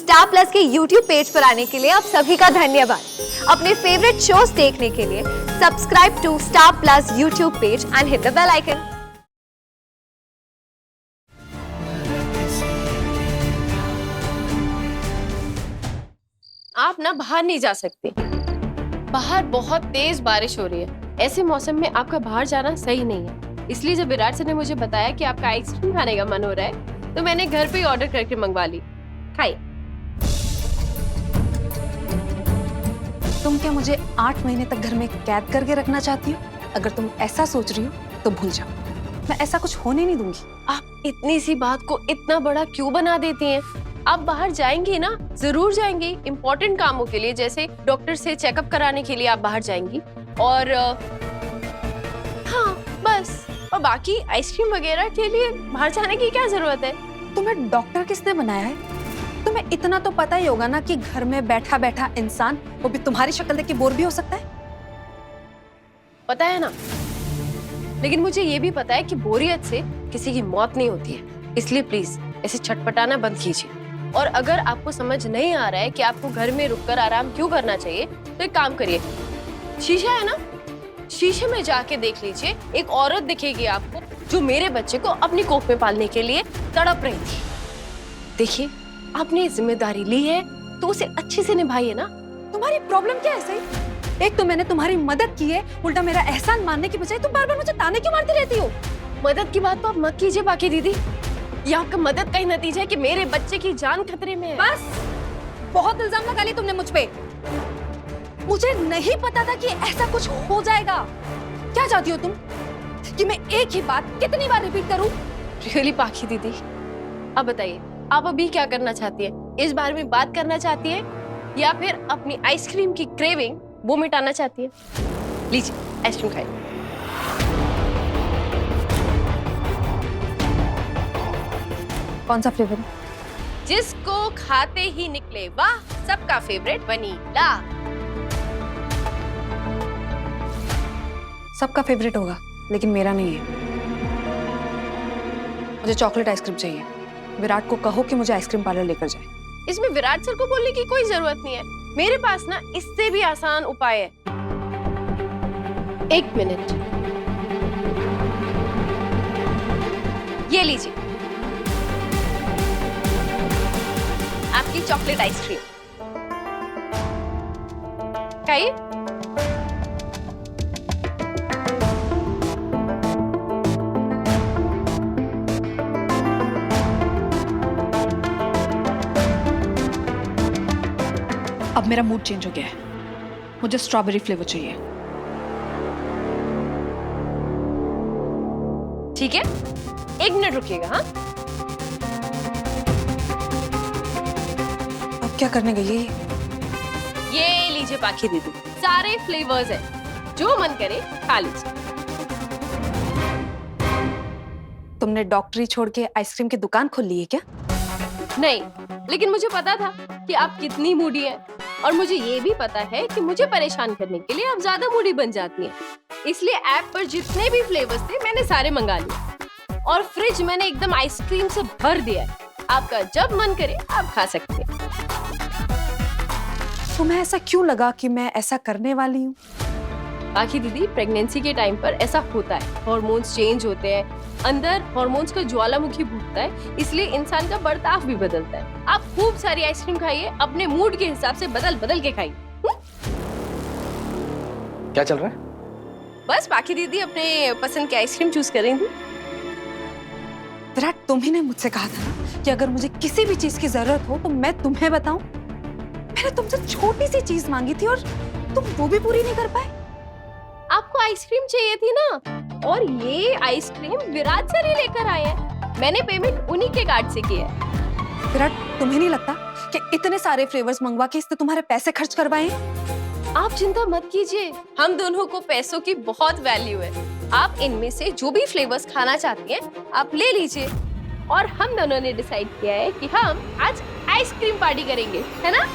Star plus के YouTube page पर आने के लिए आप सभी का धन्यवाद। अपने फेवरेट शोज देखने के लिए subscribe to Star Plus YouTube page and hit the bell icon. आप ना बाहर नहीं जा सकते, बाहर बहुत तेज बारिश हो रही है। ऐसे मौसम में आपका बाहर जाना सही नहीं है। इसलिए जब विराट सर ने मुझे बताया कि आपका आइसक्रीम खाने का मन हो रहा है तो मैंने घर पे ही ऑर्डर करके मंगवा ली। खाइए। तुम क्या मुझे 8 महीने तक घर में कैद करके रखना चाहती हो? अगर तुम ऐसा सोच रही हो तो भूल जाओ, मैं ऐसा कुछ होने नहीं दूंगी। आप इतनी सी बात को इतना बड़ा क्यों बना देती हैं? आप बाहर जाएंगी ना, जरूर जाएंगी, इम्पोर्टेंट कामों के लिए, जैसे डॉक्टर से चेकअप कराने के लिए आप बाहर जाएंगी। और हाँ बस, और बाकी आइसक्रीम वगैरह के लिए बाहर जाने की क्या जरूरत है? तुम्हें डॉक्टर किसने बनाया है? तुम्हें इतना तो पता ही होगा ना कि घर में बैठा बैठा इंसान, वो भी तुम्हारी शक्ल देख के बोर भी हो सकता है। पता है ना, लेकिन मुझे ये भी पता है कि बोरियत से किसी की मौत नहीं होती है। इसलिए प्लीज ऐसे छटपटाना बंद कीजिए। और अगर आपको समझ नहीं आ रहा है कि आपको घर में रुककर आराम क्यों करना चाहिए, तो एक काम करिए, शीशा है ना, शीशे में जाके देख लीजिए। एक औरत दिखेगी आपको जो मेरे बच्चे को अपनी कोख में पालने के लिए तड़प रही थी। देखिए, आपने जिम्मेदारी ली है तो उसे अच्छे से निभाइए ना। तुम्हारी प्रॉब्लम क्या है सही? एक तो मैंने तुम्हारी मदद की है, उल्टा मेरा एहसान मानने की बजाय तुम बार बार मुझे ताने क्यों मारती रहती हो? मदद की बात तो आप मत कीजिए बाकी दीदी। ये आपका मदद का ही नतीजा है कि मेरे बच्चे की जान खतरे में है। बस, बहुत इल्जाम लगा लिए तुमने मुझ पे। मुझे नहीं पता था कि ऐसा कुछ हो जाएगा। क्या चाहती हो तुम कि मैं एक ही बात कितनी बार रिपीट करूं? रियली पाखी दीदी, अब बताइए, आप अभी क्या करना चाहती है? इस बारे में बात करना चाहती है या फिर अपनी आइसक्रीम की क्रेविंग वो मिटाना चाहती है? लीजिए आइसक्रीम खाइए। कौन सा फ्लेवर? जिसको खाते ही निकले वाह, सबका फेवरेट वनीला। सबका फेवरेट होगा, लेकिन मेरा नहीं है। मुझे चॉकलेट आइसक्रीम चाहिए। विराट को कहो कि मुझे आइसक्रीम पार्लर लेकर जाए। इसमें विराट सर को बोलने की कोई जरूरत नहीं है। मेरे पास ना इससे भी आसान उपाय है। एक मिनट, ये लीजिए आपकी चॉकलेट आइसक्रीम। खाइए। अब मेरा मूड चेंज हो गया है, मुझे स्ट्रॉबेरी फ्लेवर चाहिए। ठीक है, 1 मिनट रुकिएगा। हाँ, अब क्या करने गई है? ये लीजिए पाखी दीदी, सारे फ्लेवर्स हैं, जो मन करे खा लीजिए। तुमने डॉक्टरी छोड़ के आइसक्रीम की दुकान खोल ली है क्या? नहीं, लेकिन मुझे पता था कि आप कितनी मूडी हैं, और मुझे ये भी पता है कि मुझे परेशान करने के लिए आप ज्यादा मूडी बन जाती हैं। इसलिए ऐप पर जितने भी फ्लेवर्स थे मैंने सारे मंगा लिए, और फ्रिज मैंने एकदम आइसक्रीम से भर दिया है। आपका जब मन करे आप खा सकते हैं। तुम्हें ऐसा क्यों लगा कि मैं ऐसा करने वाली हूँ? बाकी दीदी, प्रेगनेंसी के टाइम पर ऐसा होता है, हार्मोन्स चेंज होते हैं, अंदर हार्मोन्स का ज्वालामुखी फूटता है, इसलिए इंसान का बर्ताव भी बदलता है। आप खूब सारी आइसक्रीम खाइए, अपने मूड के हिसाब से बदल बदल के खाइए। क्या चल रहा है? बस बाकी दीदी अपने पसंद की आइसक्रीम चूज कर रही थी। विराट, तुम ही ने मुझसे कहा था ना कि अगर मुझे किसी भी चीज की जरूरत हो तो मैं तुम्हें बताऊं। मैंने तुमसे छोटी सी चीज मांगी थी और तुम वो भी पूरी नहीं कर पाए। आपको आइसक्रीम चाहिए थी ना, और ये आइसक्रीम विराट सर ही लेकर आए हैं। मैंने पेमेंट उन्हीं के कार्ड से की है। विराट, तुम्हें नहीं लगता कि इतने सारे फ्लेवर्स मंगवा के इससे तुम्हारे पैसे खर्च करवाए? आप चिंता मत कीजिए, हम दोनों को पैसों की बहुत वैल्यू है। आप इनमें से जो भी फ्लेवर्स खाना चाहती हैं आप ले लीजिए। और हम दोनों ने डिसाइड किया है कि हम आज आइसक्रीम पार्टी करेंगे, है ना?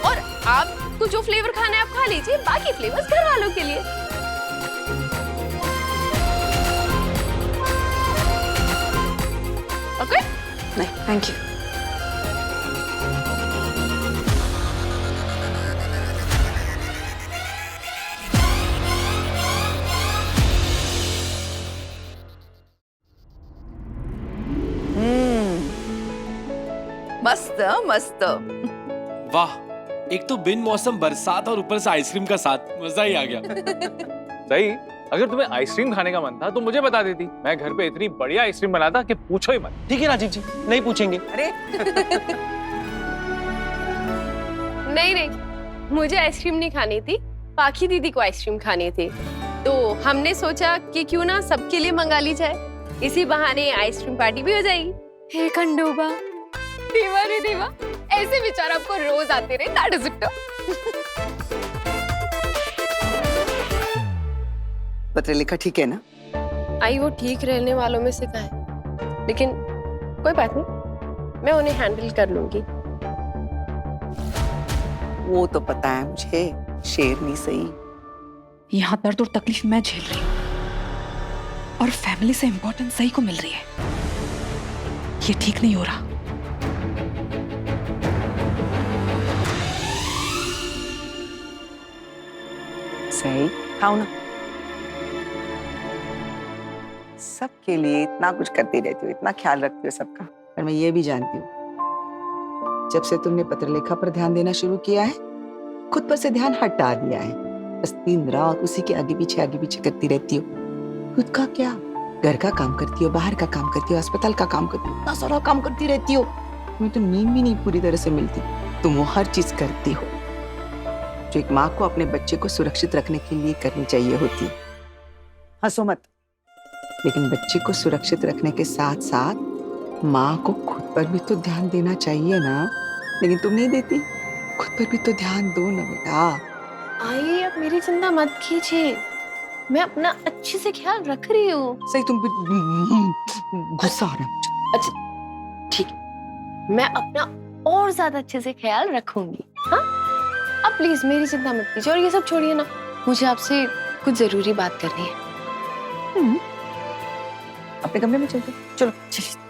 और आपको जो फ्लेवर खाना है आप खा लीजिए, बाकी फ्लेवर्स घर वालों के लिए। ओके? नहीं, थैंक यू। मस्त मस्त। वाह, एक तो बिन मौसम बरसात और ऊपर से आइसक्रीम का साथ, मजा ही आ गया। सही, अगर तुम्हें आइसक्रीम खाने का मन था तो मुझे बता देती, मैं घर पे इतनी बढ़िया आइसक्रीम बनाता कि पूछो ही मत। ठीक है राजीव जी, नहीं पूछेंगे। अरे नहीं नहीं, मुझे आइसक्रीम नहीं खानी थी, पाखी दीदी को आइसक्रीम खानी थी। तो हमने सोचा कि क्यों ना सबके लिए मंगा ली जाए, इसी बहाने आइसक्रीम पार्टी भी हो जाएगी। हे खंडोबा, दीवा रे दीवा, ऐसे विचार आपको रोज आते रहे, दैट इज इट। पत्र लिखा ठीक है ना? आई वो ठीक रहने वालों में से है, लेकिन कोई बात नहीं, मैं उन्हें हैंडल कर लूंगी। वो तो पता है मुझे, शेरनी सही। यहाँ दर्द और तकलीफ मैं झेल रही हूँ और फैमिली से इम्पोर्टेंस सही को मिल रही है। ये ठीक नहीं हो रहा। सही खाओ ना। सबके लिए इतना कुछ करती रहती हो, इतना ख्याल रखती हो सबका, पर मैं ये भी जानती हूँ जब से तुमने पत्रलेखा पर ध्यान देना शुरू किया है, खुद पर से ध्यान हटा दिया है। बस दिन रात उसी के आगे पीछे करती रहती हो। खुद का क्या, घर का काम करती हो, बाहर का काम करती हो, अस्पताल का काम करती हो, इतना सारा काम करती रहती हो। तुम्हें तो नींद भी नहीं पूरी तरह से मिलती। तुम वो हर चीज करती हो जो एक माँ को अपने बच्चे को सुरक्षित रखने के लिए करनी चाहिए होती है। हंसो मत। लेकिन बच्चे को सुरक्षित रखने के साथ साथ माँ को खुद पर भी तो ध्यान देना चाहिए ना। लेकिन तुम नहीं देती। खुद पर भी तो ध्यान दो ना बेटा। आई, अब मेरी चिंता मत कीजिए, मैं अपना अच्छे से ख्याल रख रही हूँ। सही, तुम गुस्सा आ रहा है मुझे। अच्छा ठीक है, मैं अपना और ज्यादा अच्छे से ख्याल रखूंगी। हाँ, अब प्लीज मेरी चिंता मत कीजिए और ये सब छोड़िए ना, मुझे आपसे कुछ जरूरी बात करनी है। अपने कमरे में चलते, चलो चलिए।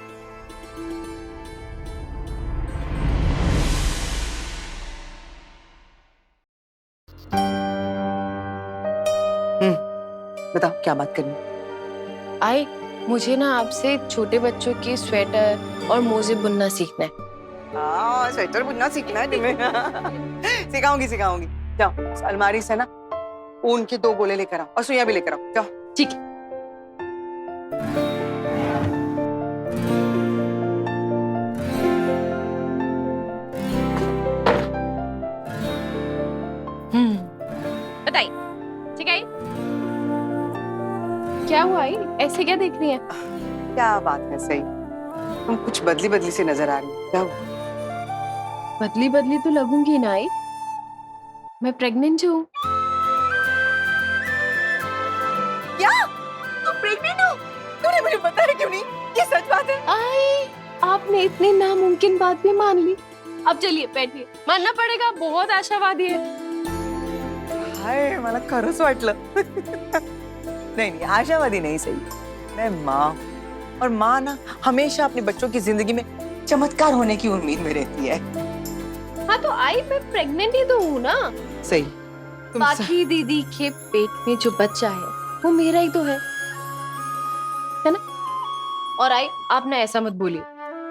बताओ क्या बात करनी? आई, मुझे ना आपसे छोटे बच्चों की स्वेटर और मोजे बुनना सीखना है। स्वेटर बुनना सीखना है तुम्हें? सिखाऊंगी। जाओ अलमारी से ना ऊन के 2 गोले लेकर आओ और सुइयां भी लेकर आओ। जाओ। ठीक है। बताइए, ठीक है। क्या हुआ आई, ऐसे क्या देख रही है? क्या बात है, सही तुम कुछ बदली से नजर आ रही हो। क्या हुआ? बदली तो लगूंगी ना आई, मैं प्रेग्नेंट हूँ। क्या तुम प्रेग्नेंट हो? तूने मुझे बताया क्यों नहीं? ये सच बात है? आई, आपने इतनी नामुमकिन बात भी मान ली। अब चलिए बैठिए, मानना पड़ेगा बहुत आशावादी है। हाय, मला खरंच वाटलं। नहीं आशावादी नहीं, सही मैं माँ, और माँ ना हमेशा अपने बच्चों की जिंदगी में चमत्कार होने की उम्मीद में रहती है। हाँ तो आई, मैं प्रेग्नेंट ही तो हूँ ना। सही। बाकी दीदी के पेट में जो बच्चा है वो मेरा ही तो है ना? और आई, आप ना ऐसा मत बोलिए,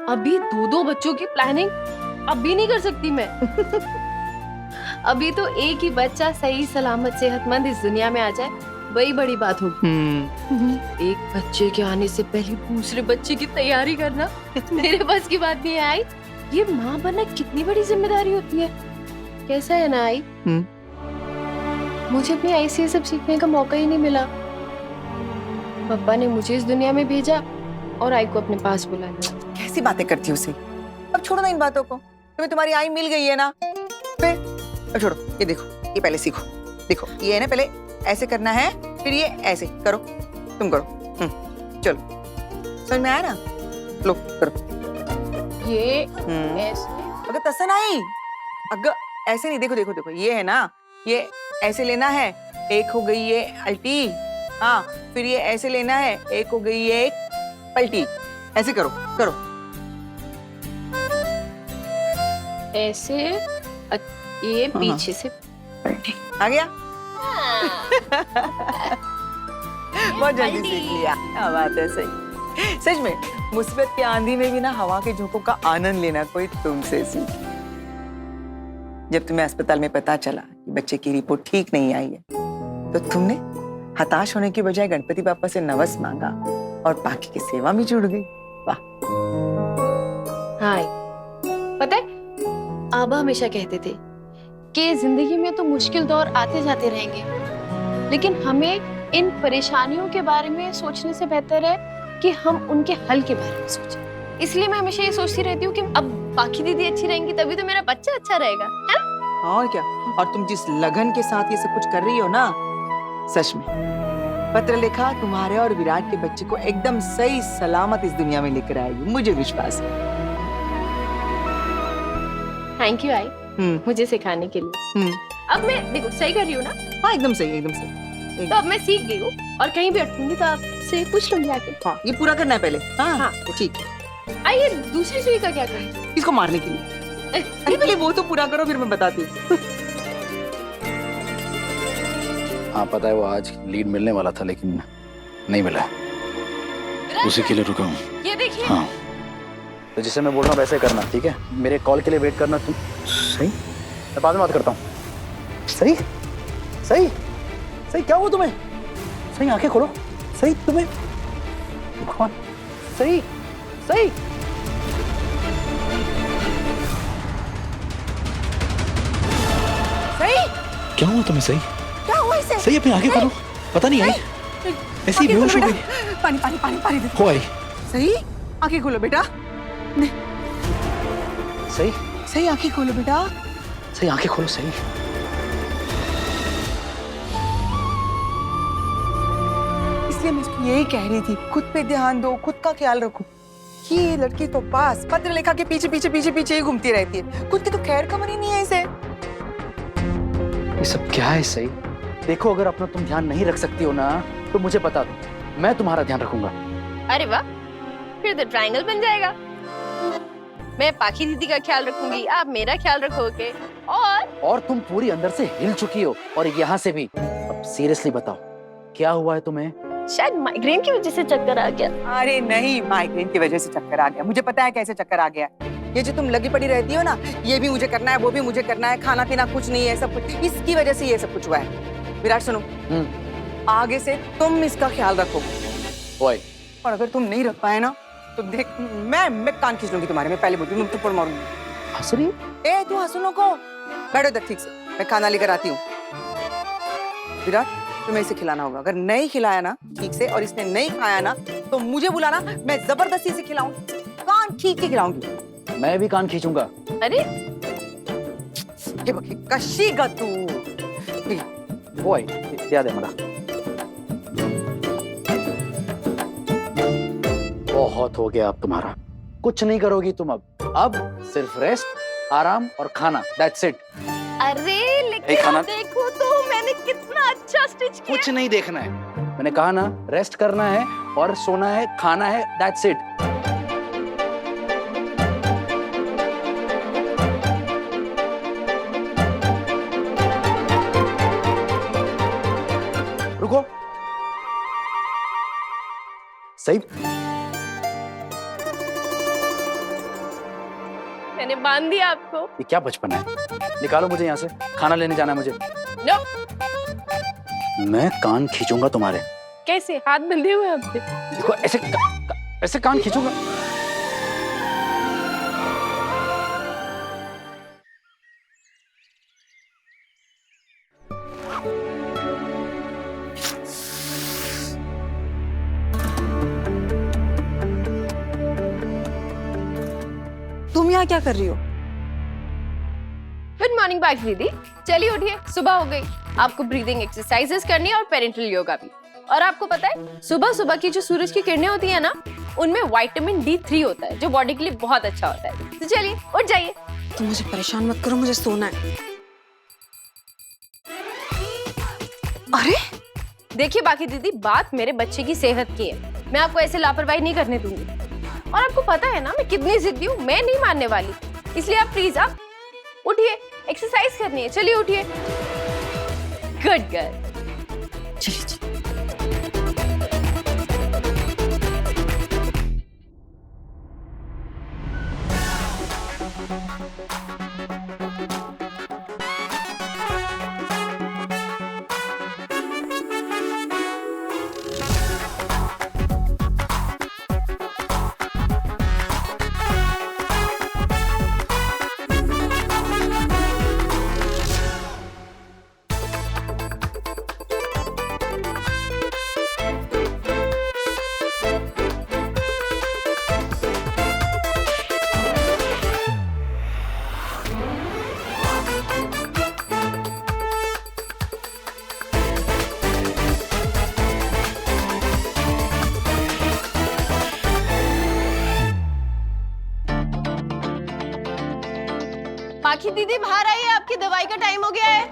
अभी 2 बच्चों की प्लानिंग अभी नहीं कर सकती मैं। अभी तो एक ही बच्चा सही सलामत सेहतमंद इस दुनिया में आ जाए, वही बड़ी बात होगी। एक बच्चे के आने से पहले दूसरे बच्चे की तैयारी करना मेरे बस की बात नहीं है आई। ये माँ बनना कितनी बड़ी जिम्मेदारी होती है। कैसा है ना आई, मुझे अपनी आई से सब सीखने का मौका ही नहीं मिला। पापा ने मुझे इस दुनिया में भेजा और आई को अपने पास बुलाया। कैसी बातें करती हो सही? अब छोड़ो ना इन बातों को। तुम्हें तुम्हारी आई मिल गई है ना, फिर अब छोड़ो। ये देखो, ये पहले सीखो। देखो ये है ना, पहले ऐसे करना है, फिर ये ऐसे करो। तुम करो। चलो, समझ में आया ना? लो करो। ये ऐसे, अगर तसन आई, अगर ऐसे नहीं, देखो देखो देखो, ये है ना, ये ऐसे लेना है, एक हो गई ये अल्टी। हाँ, फिर ये ऐसे लेना है, एक हो गई ये एक पलटी। ऐसे करो करो। ऐसे, ये पीछे से पलटी आ गया। बहुत जल्दी सीख लिया। क्या बात है, सही। सच में मुसीबत की आंधी में भी ना हवा के झोंकों का आनंद लेना कोई तुमसे सीख। जब तुम्हें अस्पताल में पता चला कि बच्चे की रिपोर्ट ठीक नहीं आई है तो तुमने हताश होने की बजाय गणपति बापा से नवस मांगा और बाकी की सेवा में जुड़ गई। वाह। हाय, पता है आबा हमेशा कहते थे कि जिंदगी में तो मुश्किल दौर आते जाते रहेंगे, लेकिन हमें इन परेशानियों के बारे में सोचने से बेहतर है कि हम उनके हल के बारे में सोचें। इसलिए मैं हमेशा ये सोचती रहती हूँ कि अब बाकी दीदी अच्छी रहेंगी तभी तो मेरा बच्चा अच्छा रहेगा, है ना? और क्या। और तुम जिस लगन के साथ ये सब कुछ कर रही हो ना, सच में पत्रलेखा तुम्हारे और विराट के बच्चे को एकदम सही सलामत इस दुनिया में लेकर आएगी, मुझे विश्वास है। थैंक यू आई मुझे सिखाने के लिए। अब मैं देखो सही कर रही हूँ ना? हाँ एकदम सही, एकदम सही। तो अब मैं सीख गई हूँ और कहीं भी अटकूंगी तो आपसे पूछ लूंगी आके। हाँ ये पूरा करना है पहले। हाँ हाँ। तो ठीक है। आइए दूसरी सुई का क्या करें? इसको मारने के लिए। अरे पहले वो तो पूरा करो फिर मैं बताती हूँ। हाँ पता है वो आज लीड मिलने वाला था लेकिन नहीं मिला, उसी के लिए रुका हूँ। ये देखिए। हाँ तो जिसे मैं बोल रहा हूँ वैसे करना, ठीक है? मेरे कॉल के लिए वेट करना तुम। सही, मैं बाद में बात करता हूँ। सही सही सही, क्या हुआ तुम्हें? सही आंखें खोलो। सही तुम्हें भगवान। सही सही सही क्या हुआ तुम्हें? सही क्या हुआ इसे? सही अपनी आंखें खोलो। पता नहीं आई ऐसी ही बेहोश हो गई। पानी पानी पानी पानी दे। हो आई। सही आंखें खोलो बेटा। सही सही आंखें खोलो बेटा। सही आंखें खोलो। सही इसलिए मैं इसको यही कह रही थी, खुद पे ध्यान दो, खुद का ख्याल रखो। ये लड़की तो पास पत्रलेखा के पीछे पीछे पीछे पीछे ही घूमती रहती है, खुद की तो खैर खबर ही नहीं है इसे। ये सब क्या है? सही देखो, अगर अपना तुम ध्यान नहीं रख सकती हो ना तो मुझे बता दो, मैं तुम्हारा ध्यान रखूंगा। अरे वाह, फिर तो ट्रायंगल बन जाएगा। मैं पाखी दीदी का ख्याल रखूंगी, आप मेरा ख्याल रखोगे और तुम पूरी अंदर से हिल चुकी हो और यहाँ से भी। अब सीरियसली बताओ क्या हुआ है तुम्हें? शायद माइग्रेन की वजह से चक्कर आ गया। अरे नहीं, माइग्रेन की वजह से चक्कर आ गया। मुझे पता है कैसे चक्कर आ गया। ये जो तुम लगी पड़ी रहती हो ना, ये भी मुझे करना है, वो भी मुझे करना है, खाना पीना कुछ नहीं है, सब कुछ इसकी वजह से ये सब कुछ हुआ है। विराट सुनो, आगे से तुम इसका ख्याल रखो। ओए, और अगर तुम नहीं रख पाए ना तो देख, मैं कान खींच लूंगी तुम्हारे। मैं पहले बोलती हूँ, थप्पड़ मारूंगी। हंस रही? ए तू हंसनो को, बैठो इधर ठीक से, मैं खाना लेकर आती हूँ। विराट तुम्हें इसे खिलाना होगा, अगर नहीं खिलाया ना ठीक से और इसने नहीं खाया ना तो मुझे बुलाना, मैं जबरदस्ती से खिलाऊं, कान खींच के खिलाऊंगी। मैं भी कान खींचूंगा। अरे ये बकी कशी गा तू। ओए याद है मला, बहुत हो गया अब तुम्हारा, कुछ नहीं करोगी तुम अब सिर्फ रेस्ट, आराम और खाना, दैट्स इट। अरे लेकिन खाना देखो तो मैंने कितना अच्छा स्टिच किया। कुछ नहीं देखना है, मैंने कहा ना, रेस्ट करना है और सोना है, खाना है, दैट्स इट। रुको, सही मैंने बांध दिया आपको। ये क्या बचपन है? निकालो मुझे यहाँ से, खाना लेने जाना है मुझे। नो। मैं कान खींचूंगा तुम्हारे। कैसे? हाथ बंधे हुए आपके? देखो ऐसे ऐसे कान खींचूंगा। तुम यहाँ क्या कर रही हो? गुड मॉर्निंग बाग दीदी, चलिए उठिए, सुबह हो गई। आपको ब्रीदिंग एक्सरसाइजेस करनी है और पेरेंटल योगा भी। और आपको पता है सुबह सुबह की जो सूरज की किरणें होती है ना, उनमें विटामिन D3 होता है जो बॉडी के लिए बहुत अच्छा होता है। तो चलिए उठ जाइए। तुम मुझे परेशान मत करो, मुझे सोना है। अरे देखिए बाकी दीदी, बात मेरे बच्चे की सेहत की है, मैं आपको ऐसे लापरवाही नहीं करने दूंगी। और आपको पता है ना मैं कितनी जिद्दी हूँ, मैं नहीं मानने वाली। इसलिए आप प्लीज आप उठिए, एक्सरसाइज करनी है, चलिए उठिए। Good girl. चलिए चलिए। पाखी दीदी बाहर आइए, आपकी दवाई का टाइम हो गया है।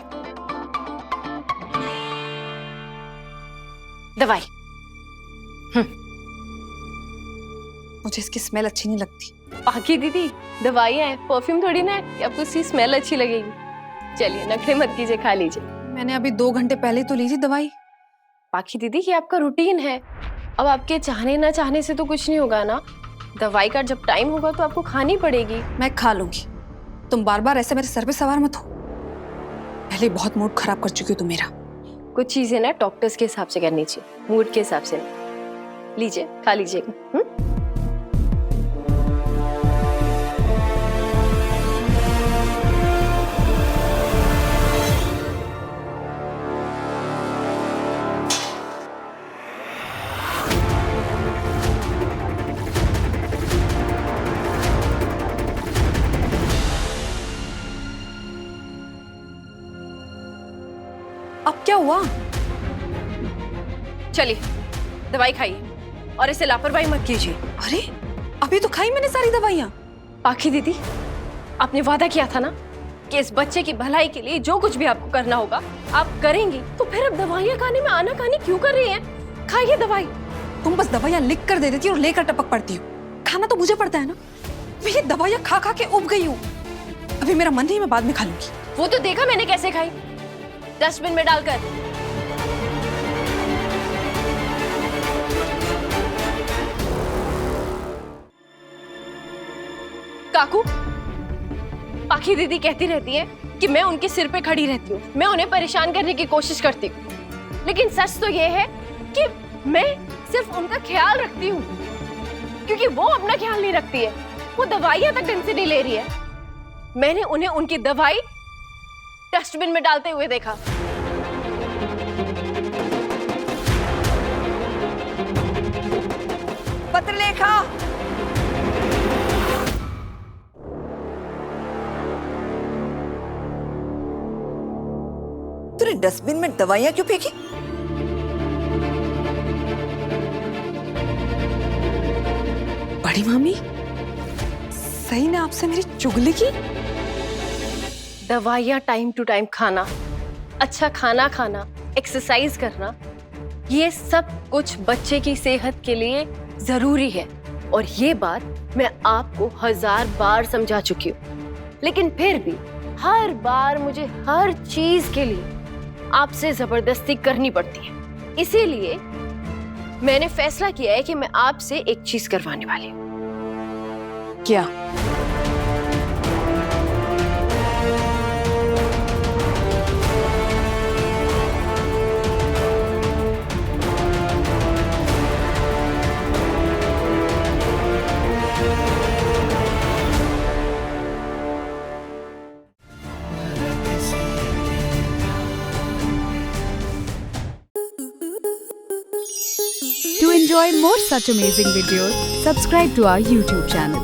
दवाई। मुझे इसकी स्मेल अच्छी नहीं लगती। पाखी दीदी दवाइयाँ है, परफ्यूम थोड़ी ना है कि आपको इसकी स्मेल अच्छी लगेगी। चलिए नखरे मत कीजिए, खा लीजिए। मैंने अभी 2 घंटे पहले तो ली थी दवाई। पाखी दीदी ये आपका रूटीन है, अब आपके चाहने ना चाहने से तो कुछ नहीं होगा ना। दवाई का जब टाइम होगा तो आपको खानी पड़ेगी। मैं खा लूंगी, तुम बार बार ऐसे मेरे सर पे सवार मत हो। पहले बहुत मूड खराब कर चुकी हो तुम मेरा। कुछ चीजें ना डॉक्टर्स के हिसाब से करनी चाहिए, मूड के हिसाब से नहीं। लीजिए, खा लीजिएगा। अब क्या हुआ? चलिए दवाई खाइए और इसे लापरवाही मत कीजिए। अरे अभी तो खाई मैंने सारी दवाइयाँ। पाखी दीदी आपने वादा किया था ना कि इस बच्चे की भलाई के लिए जो कुछ भी आपको करना होगा आप करेंगी, तो फिर अब दवाइयाँ खाने में आनाकानी क्यों कर रही हैं? खाइए दवाई। तुम बस दवाइयाँ लिख कर दे देती और लेकर टपक पड़ती हो। खाना तो मुझे पड़ता है ना। मैं ये दवाइयाँ खा खा के उब गई हूँ। अभी मेरा मन नहीं, मैं बाद में खा लूंगी। वो तो देखा मैंने कैसे खाई, डस्टबिन में डालकर। काकू, पाखी दीदी कहती रहती है कि मैं उनके सिर पे खड़ी रहती हूँ, मैं उन्हें परेशान करने की कोशिश करती हूँ, लेकिन सच तो ये है कि मैं सिर्फ उनका ख्याल रखती हूँ, क्योंकि वो अपना ख्याल नहीं रखती है। वो दवाइयाँ तक ढंग से नहीं ले रही है। मैंने उन्हें उनकी दवाई डस्टबिन में डालते हुए देखा। पत्रलेखा, तूने डस्टबिन में दवाइयां क्यों फेंकी? बड़ी मामी, सही ने आपसे मेरी चुगली की? दवाइयाँ टाइम टू टाइम खाना, अच्छा खाना खाना, एक्सरसाइज करना, ये सब कुछ बच्चे की सेहत के लिए जरूरी है। और ये बात मैं आपको 1000 बार समझा चुकी हूँ, लेकिन फिर भी हर बार मुझे हर चीज के लिए आपसे जबरदस्ती करनी पड़ती है। इसीलिए मैंने फैसला किया है कि मैं आपसे एक चीज करवाने वाली हूँ। क्या? To enjoy more such amazing videos, subscribe to our YouTube channel.